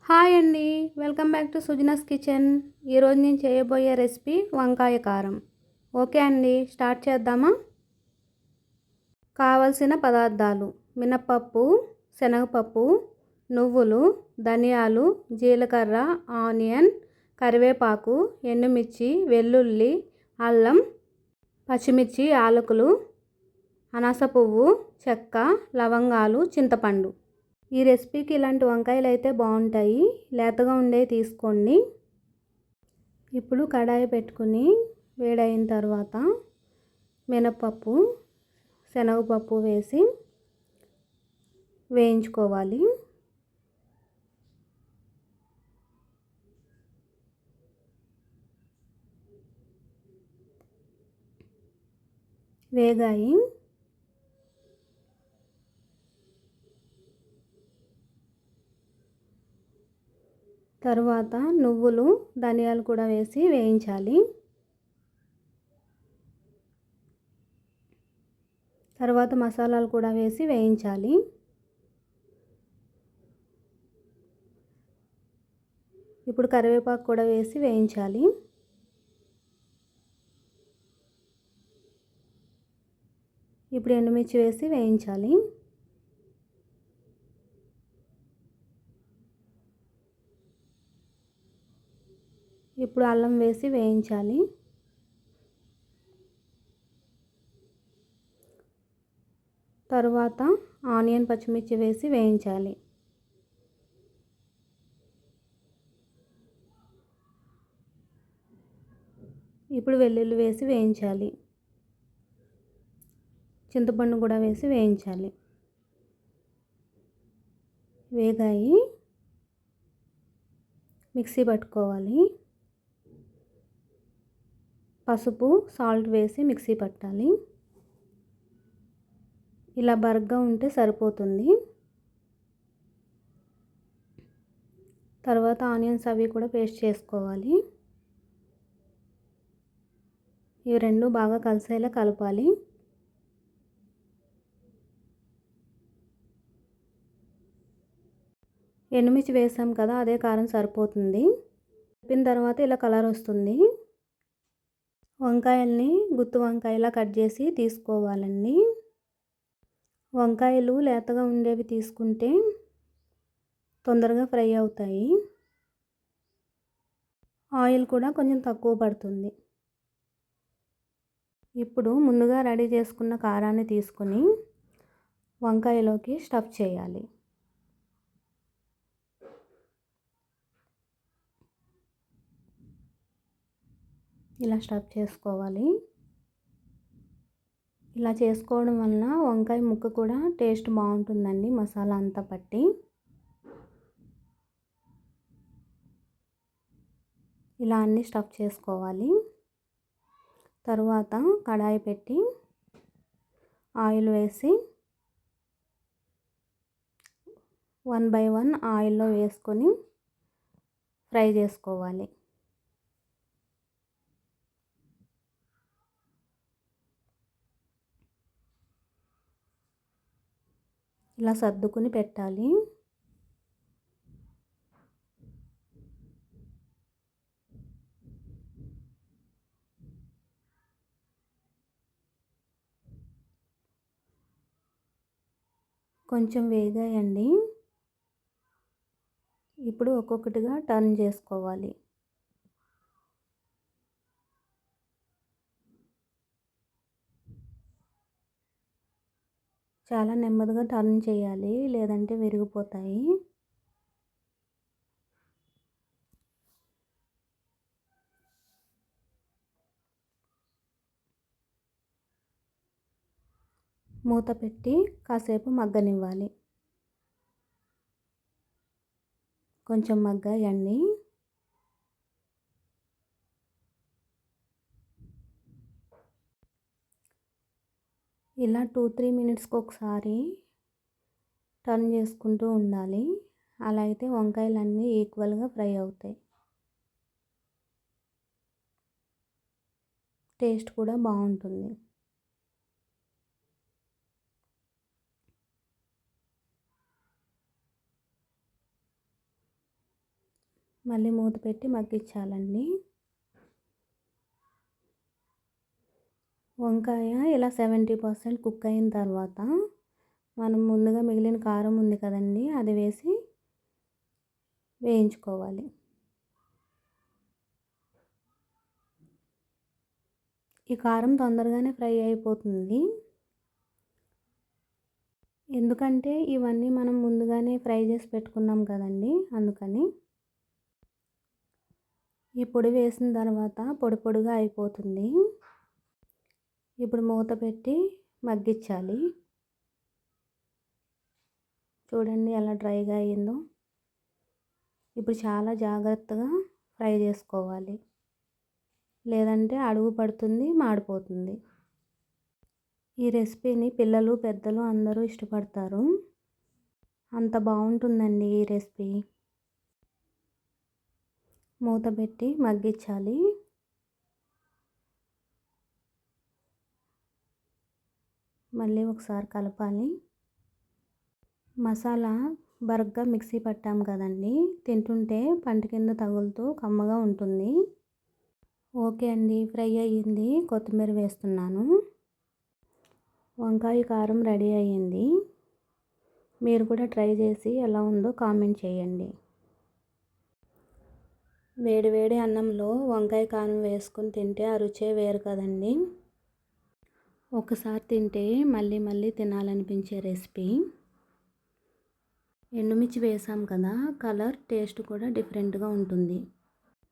Hi అండి. Welcome back to Sujana's kitchen. ఈరోజు నేను చేయబోయే రెసిపీ వంకాయ కారం. ఓకే అండి, స్టార్ట్ చేద్దామా? కావలసిన పదార్థాలు: మినప్పప్పు, శనగపప్పు, నువ్వులు, ధనియాలు, జీలకర్ర, ఆనియన్, కరివేపాకు, ఎండుమిర్చి, వెల్లుల్లి, అల్లం, పచ్చిమిర్చి, యాలకులు, అనాస పువ్వు, చెక్క, లవంగాలు, చింతపండు. ఈ రెసిపీకి ఇలాంటి వంకాయలు అయితే బాగుంటాయి. లేతగా ఉండేవి తీసుకోండి. ఇప్పుడు కడాయి పెట్టుకుని వేడైన తర్వాత మినపప్పు, శనగపప్పు వేసి వేయించుకోవాలి. వేగాయి. తర్వాత నువ్వులు, ధనియాలు కూడా వేసి వేయించాలి. తర్వాత మసాలాలు కూడా వేసి వేయించాలి. ఇప్పుడు కరివేపాకు కూడా వేసి వేయించాలి. ఇప్పుడు ఎండుమిర్చి వేసి వేయించాలి. ఇప్పుడు అల్లం వేసి వేయించాలి. తర్వాత ఆనియన్, పచ్చిమిర్చి వేసి వేయించాలి. ఇప్పుడు వెల్లుల్లి వేసి వేయించాలి. చింతపండు కూడా వేసి వేయించాలి. వేగాయి. మిక్సీ పట్టుకోవాలి. పసుపు, సాల్ట్ వేసి మిక్సీ పట్టాలి. ఇలా బరగ్గా ఉంటే సరిపోతుంది. తర్వాత ఆనియన్స్ అవి కూడా పేస్ట్ చేసుకోవాలి. ఇవి రెండు బాగా కలిసేలా కలపాలి. ఎండుమిర్చి వేసాం కదా, అదే కారం సరిపోతుంది. కలిపిన తర్వాత ఇలా కలర్ వస్తుంది. వంకాయల్ని గుత్తి వంకాయలా కట్ చేసి తీసుకోవాలండి. వంకాయలు లేతగా ఉండేవి తీసుకుంటే తొందరగా ఫ్రై అవుతాయి. ఆయిల్ కూడా కొంచెం తక్కువ పడుతుంది. ఇప్పుడు ముందుగా రెడీ చేసుకున్న కారాన్ని తీసుకుని వంకాయలోకి స్టఫ్ చేయాలి. ఇలా స్టఫ్ చేసుకోవాలి. ఇలా చేసుకోవడం వలన వంకాయ ముక్క కూడా టేస్ట్ బాగుంటుందండి, మసాలా అంతా పట్టి. ఇలా అన్నీ స్టఫ్ చేసుకోవాలి. తరువాత కడాయి పెట్టి ఆయిల్ వేసి 1 by 1 ఆయిల్లో వేసుకొని ఫ్రై చేసుకోవాలి. ఇలా సర్దుకుని పెట్టాలి. కొంచెం వేగాయండి. ఇప్పుడు ఒక్కొక్కటిగా టర్న్ చేసుకోవాలి. చాలా నెమ్మదిగా టర్న్ చేయాలి, లేదంటే విరిగిపోతాయి. మూత పెట్టి కాసేపు మగ్గనివ్వాలి. కొంచెం మగ్గాయండి. ఇలా 2-3 మినిట్స్కి ఒకసారి టర్న్ చేసుకుంటూ ఉండాలి. అలా అయితే వంకాయలన్నీ ఈక్వల్గా ఫ్రై అవుతాయి. టేస్ట్ కూడా బాగుంటుంది. మళ్ళీ మూత పెట్టి మగ్గించాలండి. వంకాయ ఇలా 70% కుక్ అయిన తర్వాత మనం ముందుగా మిగిలిన కారం ఉంది కదండి, అది వేసి వేయించుకోవాలి. ఈ కారం తొందరగానే ఫ్రై అయిపోతుంది, ఎందుకంటే ఇవన్నీ మనం ముందుగానే ఫ్రై చేసి పెట్టుకున్నాం కదండి, అందుకని. ఈ పొడి వేసిన తర్వాత పొడి పొడిగా అయిపోతుంది. ఇప్పుడు మూత పెట్టి మగ్గించాలి. చూడండి ఎలా డ్రైగా అయ్యిందో. ఇప్పుడు చాలా జాగ్రత్తగా ఫ్రై చేసుకోవాలి, లేదంటే అడుగు పడుతుంది, మాడిపోతుంది. ఈ రెసిపీని పిల్లలు పెద్దలు అందరూ ఇష్టపడతారు, అంత బాగుంటుందండి ఈ రెసిపీ. మూత పెట్టి మగ్గించాలి. మళ్ళీ ఒకసారి కలపాలి. మసాలా బరగ్గా మిక్సీ పట్టాం కదండి, తింటుంటే పంట కింద తగులుతూ కమ్మగా ఉంటుంది. ఓకే అండి, ఫ్రై అయ్యింది. కొత్తిమీర వేస్తున్నాను. వంకాయ కారం రెడీ అయ్యింది. మీరు కూడా ట్రై చేసి ఎలా ఉందో కామెంట్ చేయండి. వేడి వేడి అన్నంలో వంకాయ కారం వేసుకొని తింటే ఆ రుచే వేరు కదండి. ఒకసారి తింటే మళ్ళీ మళ్ళీ తినాలనిపించే రెసిపీ. ఎండుమిర్చి వేసాం కదా, కలర్ టేస్ట్ కూడా డిఫరెంట్గా ఉంటుంది.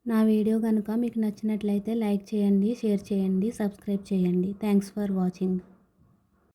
నా వీడియో కనుక మీకు నచ్చినట్లయితే లైక్ చేయండి, షేర్ చేయండి, సబ్స్క్రైబ్ చేయండి. Thanks for watching.